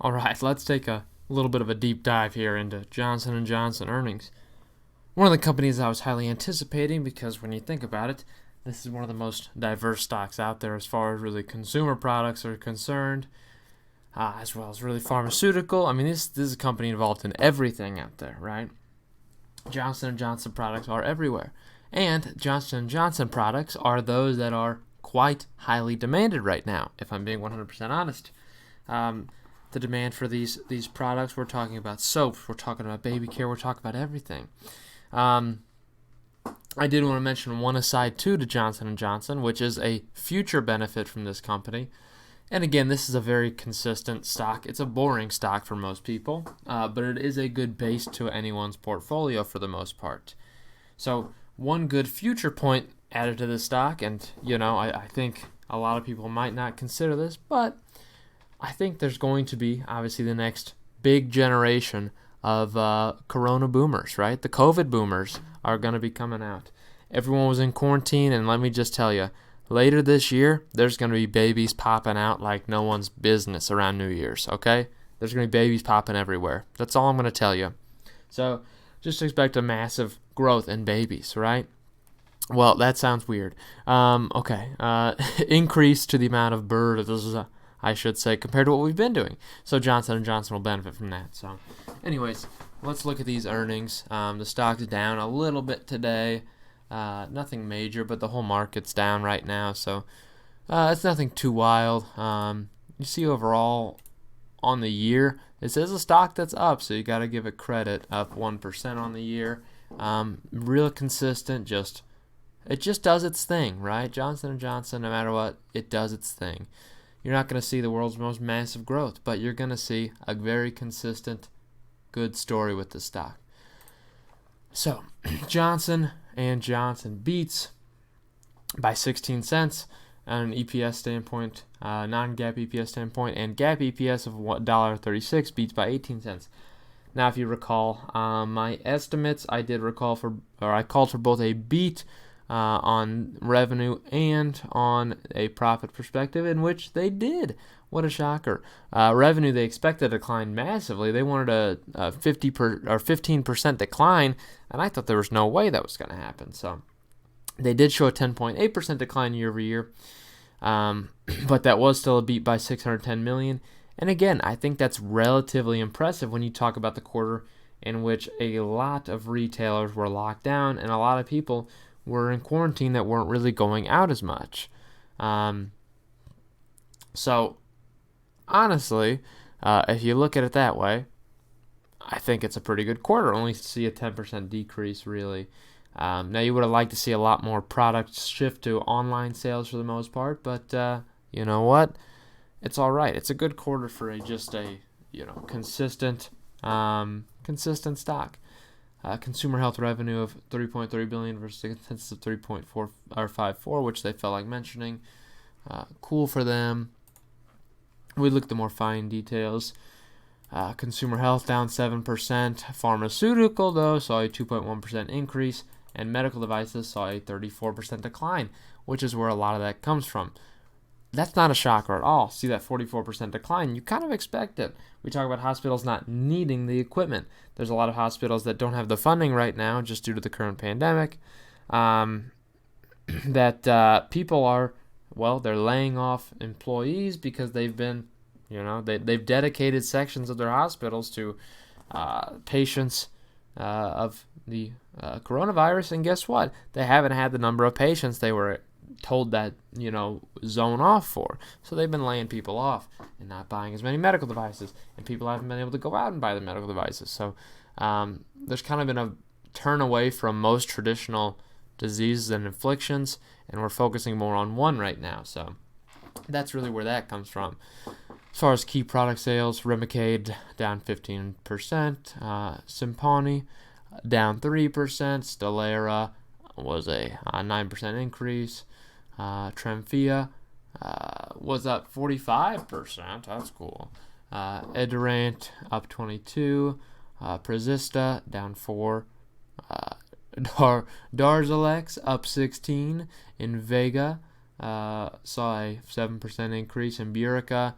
All right, let's take a little bit of a deep dive here into Johnson & Johnson earnings. One of the companies I was highly anticipating because when you think about it, this is one of the most diverse stocks out there as far as really consumer products are concerned, as well as really pharmaceutical. I mean, this is a company involved in everything out there, right? Johnson & Johnson products are everywhere. And Johnson & Johnson products are those that are quite highly demanded right now, if I'm being 100% honest. The demand for these products, we're talking about soaps, we're talking about baby care, we're talking about everything. I did want to mention one aside too to Johnson & Johnson, which is a future benefit from this company. And again, this is a very consistent stock. It's a boring stock for most people, but it is a good base to anyone's portfolio for the most part. So one good future point added to this stock, and I think a lot of people might not consider this, but I think there's going to be, obviously, the next big generation of corona boomers, right? The COVID boomers are going to be coming out. Everyone was in quarantine, and let me just tell you, later this year, there's going to be babies popping out like no one's business around New Year's, okay? There's going to be babies popping everywhere. That's all I'm going to tell you. So just expect a massive growth in babies, right? Well, that sounds weird. Increase to the amount of births, I should say, compared to what we've been doing. So Johnson & Johnson will benefit from that. So anyways, let's look at these earnings. The stock's down a little bit today. Nothing major, but the whole market's down right now. So it's nothing too wild. You see overall on the year, this is a stock that's up, so you got to give it credit, up 1% on the year. Real consistent, it just does its thing, right? Johnson & Johnson, no matter what, it does its thing. You're not going to see the world's most massive growth, but you're going to see a very consistent, good story with the stock. So, Johnson & Johnson beats by 16 cents on an EPS standpoint, non-GAAP EPS standpoint, and GAAP EPS of $1.36 beats by 18 cents. Now, if you recall, my estimates, I called for both a beat on revenue and on a profit perspective, in which they did. What a shocker. Revenue, they expected to decline massively. They wanted a 15% decline, and I thought there was no way that was going to happen. So they did show a 10.8% decline year over year, but that was still a beat by $610 million. And again, I think that's relatively impressive when you talk about the quarter in which a lot of retailers were locked down and a lot of people were in quarantine that weren't really going out as much. So, honestly, if you look at it that way, I think it's a pretty good quarter. Only see a 10% decrease, really. Now, you would have liked to see a lot more products shift to online sales for the most part, but you know what? It's all right. It's a good quarter for just a consistent stock. Consumer health revenue of $3.3 billion versus a consensus of 3.54, which they felt like mentioning. Cool for them. We look at the more fine details. Consumer health down 7%. Pharmaceutical, though, saw a 2.1% increase. And medical devices saw a 34% decline, which is where a lot of that comes from. That's not a shocker at all. See that 44% decline, you kind of expect it. We talk about hospitals not needing the equipment. There's a lot of hospitals that don't have the funding right now just due to the current pandemic. People are, they're laying off employees because they've been, they've dedicated sections of their hospitals to patients of the coronavirus. And guess what? They haven't had the number of patients they were told that zone off for. So they've been laying people off and not buying as many medical devices, and people haven't been able to go out and buy the medical devices. So there's kind of been a turn away from most traditional diseases and afflictions, and we're focusing more on one right now. So that's really where that comes from. As far as key product sales, Remicade down 15%, Simponi down 3%, Stelara was a 9% increase. Tremfya was up 45%. That's cool. Edurant up 22%. Prezista down 4%. Darzalex up 16%. Invega saw a 7% increase. And Burica,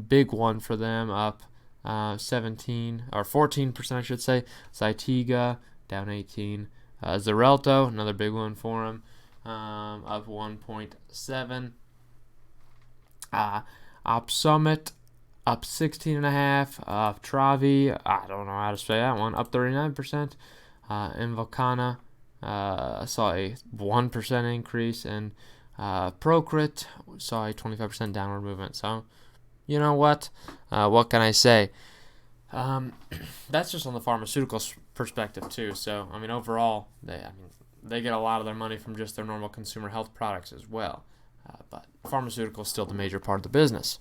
big one for them, up 17 or 14%, I should say. Zytiga down 18. Xarelto, another big one for him, up 1.7. Opsummit up 16.5. Travi, I don't know how to say that one, up 39%. Invocana saw a 1% increase, and Procrit saw a 25% downward movement. So, you know what? What can I say? That's just on the pharmaceutical perspective too. So, I mean, overall, they get a lot of their money from just their normal consumer health products as well. But pharmaceutical is still the major part of the business.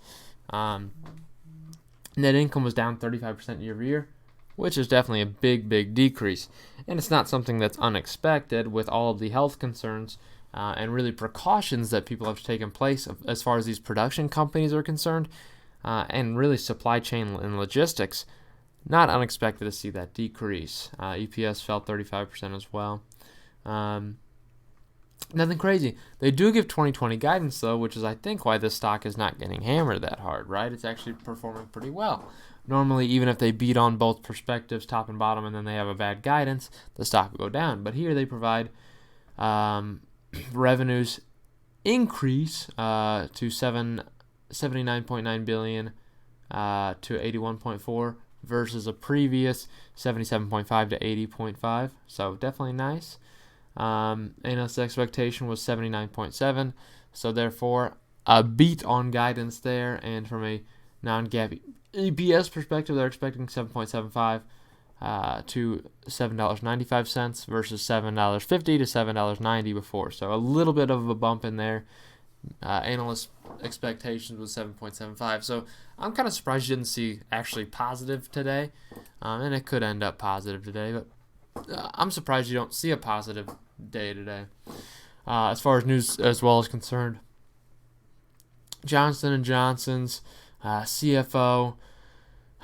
Net income was down 35% year over year, which is definitely a big decrease. And it's not something that's unexpected with all of the health concerns and really precautions that people have taken place as far as these production companies are concerned, and really supply chain and logistics. Not unexpected to see that decrease. EPS fell 35% as well. Nothing crazy. They do give 2020 guidance, though, which is, I think, why this stock is not getting hammered that hard, right? It's actually performing pretty well. Normally, even if they beat on both perspectives, top and bottom, and then they have a bad guidance, the stock will go down. But here they provide revenues increase to $79.9 billion to $81.4 versus a previous 77.5 to 80.5. So definitely nice. Analyst expectation was 79.7, so therefore a beat on guidance there. And from a non-GAAP EPS perspective, they're expecting 7.75 to $7.95 versus $7.50 to $7.90 before. So a little bit of a bump in there. Analyst expectations was 7.75. So I'm kind of surprised you didn't see actually positive today, and it could end up positive today, but I'm surprised you don't see a positive day today. As far as news as well is concerned, Johnson Johnson's CFO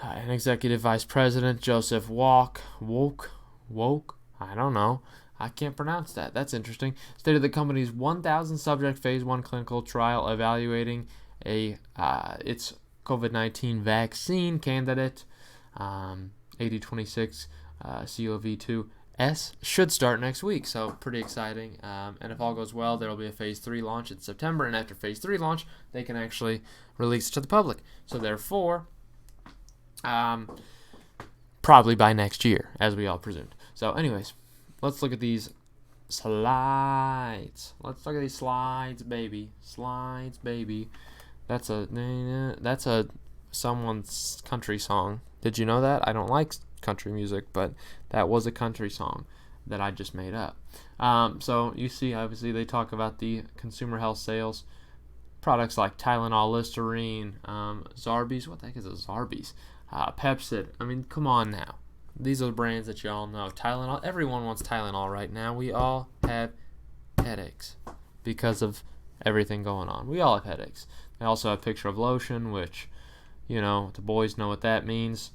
and Executive Vice President Joseph Woke, I don't know, I can't pronounce that. That's interesting. Stated the company's 1,000 subject phase 1 clinical trial evaluating its COVID-19 vaccine candidate, 8026 CoV2S, should start next week. So pretty exciting. And if all goes well, there will be a phase 3 launch in September. And after phase 3 launch, they can actually release it to the public. So therefore, probably by next year, as we all presumed. So anyways, let's look at these slides. Let's look at these slides, baby. Slides, baby. That's a someone's country song. Did you know that? I don't like country music, but that was a country song that I just made up. So you see, obviously, they talk about the consumer health sales. Products like Tylenol, Listerine, Zarbee's. What the heck is a Zarbee's? Pepsid. I mean, come on now. These are the brands that you all know. Tylenol. Everyone wants Tylenol right now. We all have headaches because of everything going on. We all have headaches. They also have a picture of lotion, which, you know, the boys know what that means.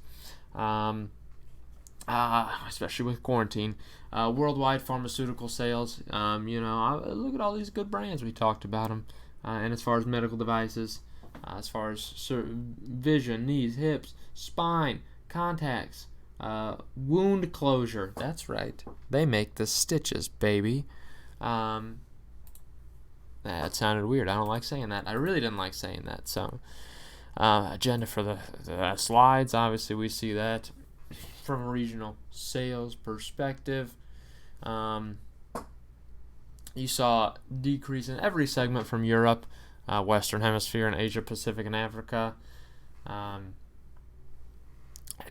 Especially with quarantine. Worldwide pharmaceutical sales. Look at all these good brands. We talked about them. And as far as medical devices, as far as vision, knees, hips, spine, contacts, wound closure. That's right. They make the stitches, baby. That sounded weird. I don't like saying that. I really didn't like saying that. So, agenda for the slides. Obviously, we see that from a regional sales perspective. You saw decrease in every segment from Europe, Western Hemisphere, and Asia Pacific and Africa.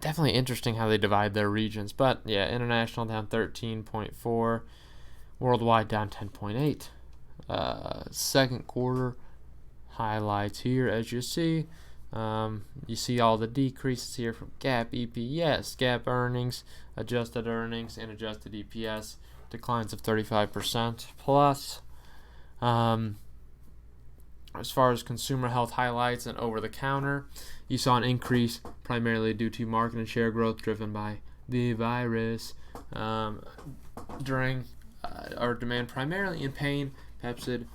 Definitely interesting how they divide their regions. But yeah, international down 13.4, worldwide down 10.8. Second quarter highlights here, as you see. You see all the decreases here from GAAP EPS, GAAP earnings, adjusted earnings, and adjusted EPS. Declines of 35% plus. As far as consumer health highlights and over-the-counter, you saw an increase primarily due to market and share growth driven by the virus. During our demand primarily in pain, Pepsid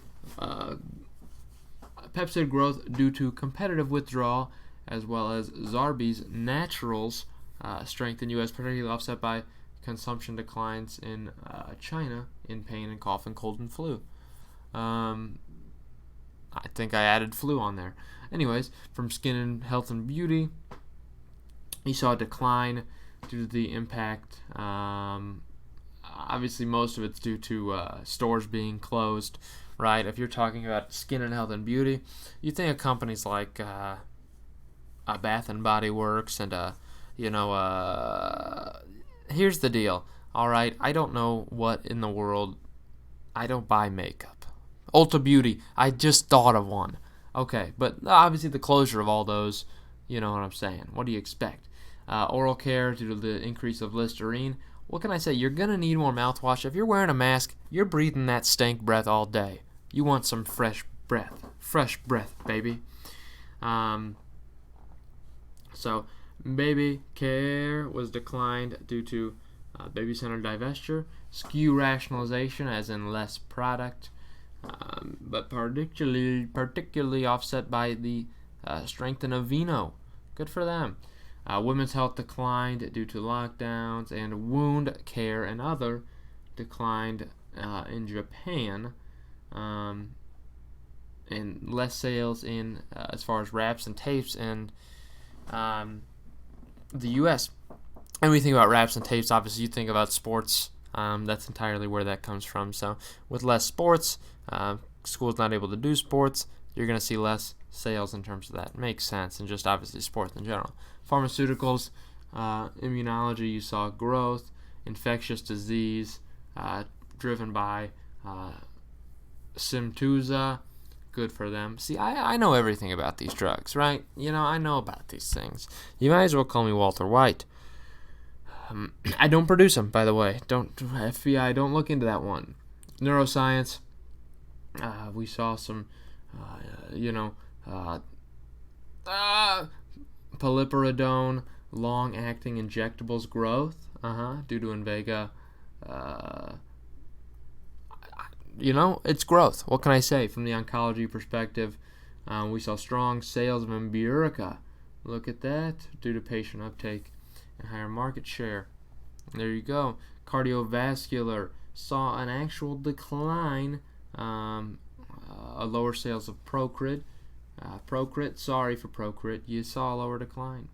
growth due to competitive withdrawal as well as Zarbee's Naturals strength in U.S., particularly offset by consumption declines in China in pain and cough and cold and flu. I think I added flu on there. Anyways, from skin and health and beauty, you saw a decline due to the impact. Obviously, most of it's due to stores being closed, right? If you're talking about skin and health and beauty, you think of companies like Bath and Body Works and, here's the deal, all right? I don't know what in the world, I don't buy makeup. Ulta Beauty, I just thought of one. Okay, but obviously the closure of all those, you know what I'm saying. What do you expect? Oral care due to the increase of Listerine. What can I say? You're going to need more mouthwash. If you're wearing a mask, you're breathing that stank breath all day. You want some fresh breath. Fresh breath, baby. So, baby care was declined due to baby center divestiture, SKU rationalization, as in less product, but particularly offset by the strength in Aveeno. Good for them. Women's health declined due to lockdowns, and wound care and other declined in Japan, and less sales in as far as wraps and tapes in the U.S. And when you think about wraps and tapes, obviously you think about sports. That's entirely where that comes from. So with less sports, schools not able to do sports, you're going to see less sales in terms of that. Makes sense, and just obviously sports in general. Pharmaceuticals, immunology, you saw growth. Infectious disease, driven by Simtuza. Good for them. See, I know everything about these drugs, right? I know about these things. You might as well call me Walter White. I don't produce them, by the way. Don't FBI, don't look into that one. Neuroscience, we saw some, paliperidone, long-acting injectables growth, due to Invega. It's growth. What can I say? From the oncology perspective, we saw strong sales of Imburica. Look at that, due to patient uptake and higher market share. There you go. Cardiovascular saw an actual decline, lower sales of Procrit. Sorry for Procrit. You saw a lower decline.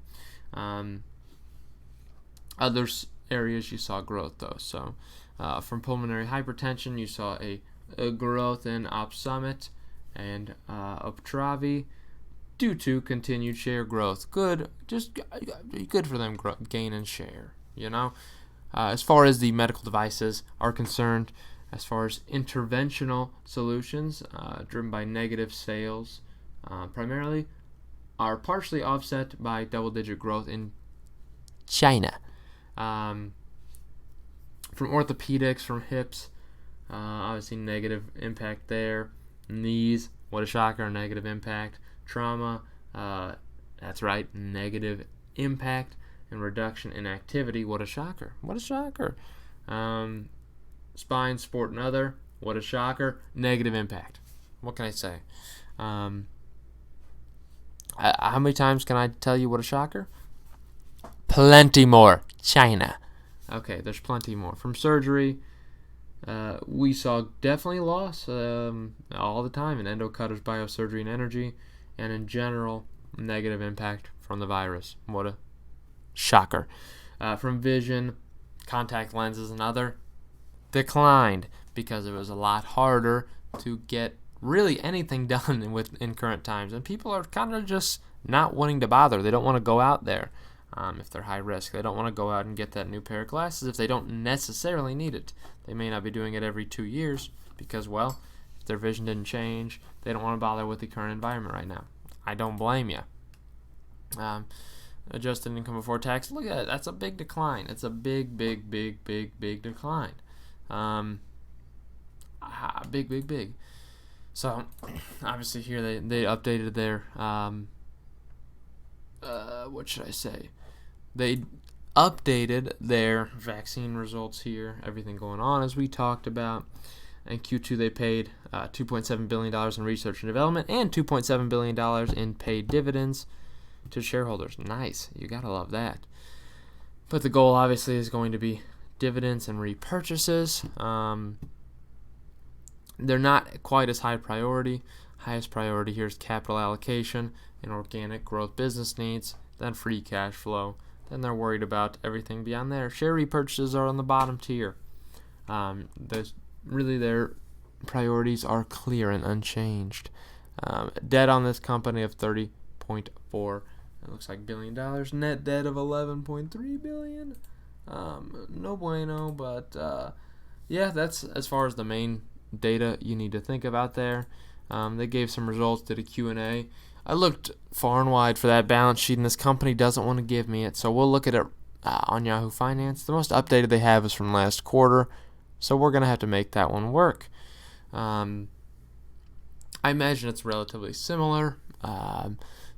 Other areas you saw growth though. So from pulmonary hypertension, you saw a growth in Opsumit and Uptravi due to continued share growth. Good, just good for them gaining share. As far as the medical devices are concerned, as far as interventional solutions driven by negative sales, primarily are partially offset by double-digit growth in China. From orthopedics, from hips, obviously negative impact there. Knees, what a shocker, negative impact. Trauma, that's right, negative impact. And reduction in activity, what a shocker. What a shocker. Spine, sport, and other, what a shocker. Negative impact. What can I say? How many times can I tell you what a shocker? Plenty more. China. Okay, there's plenty more. From surgery, we saw definitely loss all the time in endocutters, biosurgery, and energy. And in general, negative impact from the virus. What a shocker. From vision, contact lenses, and other, declined because it was a lot harder to get really anything done in current times. And people are kind of just not wanting to bother. They don't want to go out there if they're high risk. They don't want to go out and get that new pair of glasses if they don't necessarily need it. They may not be doing it every 2 years because, well, if their vision didn't change, they don't want to bother with the current environment right now. I don't blame you. Adjusted income before tax, look at it. That's a big decline. It's a big decline. Big. So, obviously here they updated their, what should I say? They updated their vaccine results here. Everything going on as we talked about. In Q2 they paid $2.7 billion in research and development and $2.7 billion in paid dividends. to shareholders. Nice. You got to love that. But the goal obviously is going to be dividends and repurchases. They're not quite as high priority. Highest priority here is capital allocation and organic growth business needs, then free cash flow. Then they're worried about everything beyond there. Share repurchases are on the bottom tier. Their priorities are clear and unchanged. Debt on this company of $30.4 it looks like $1 billion. Net debt of $11.3 billion. No bueno, but that's as far as the main data you need to think about there. They gave some results, did a Q&A. I looked far and wide for that balance sheet, and this company doesn't want to give me it, so we'll look at it on Yahoo Finance. The most updated they have is from last quarter, so we're going to have to make that one work. I imagine it's relatively similar.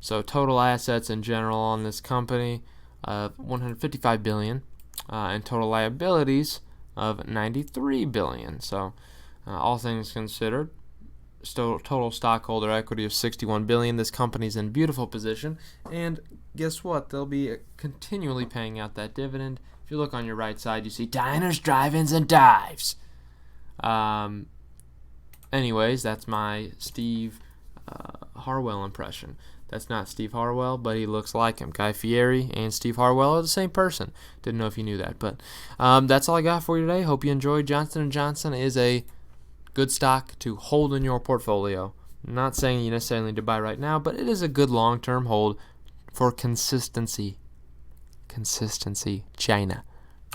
So total assets in general on this company of $155 billion, and total liabilities of $93 billion. So all things considered, total stockholder equity of $61 billion. This company's in beautiful position, and guess what? They'll be continually paying out that dividend. If you look on your right side, you see diners, drive-ins, and dives. Anyways, that's my Steve Harwell impression. That's not Steve Harwell, but he looks like him. Guy Fieri and Steve Harwell are the same person. Didn't know if you knew that, but that's all I got for you today. Hope you enjoyed. Johnson & Johnson is a good stock to hold in your portfolio. I'm not saying you necessarily need to buy right now, but it is a good long-term hold for consistency. China.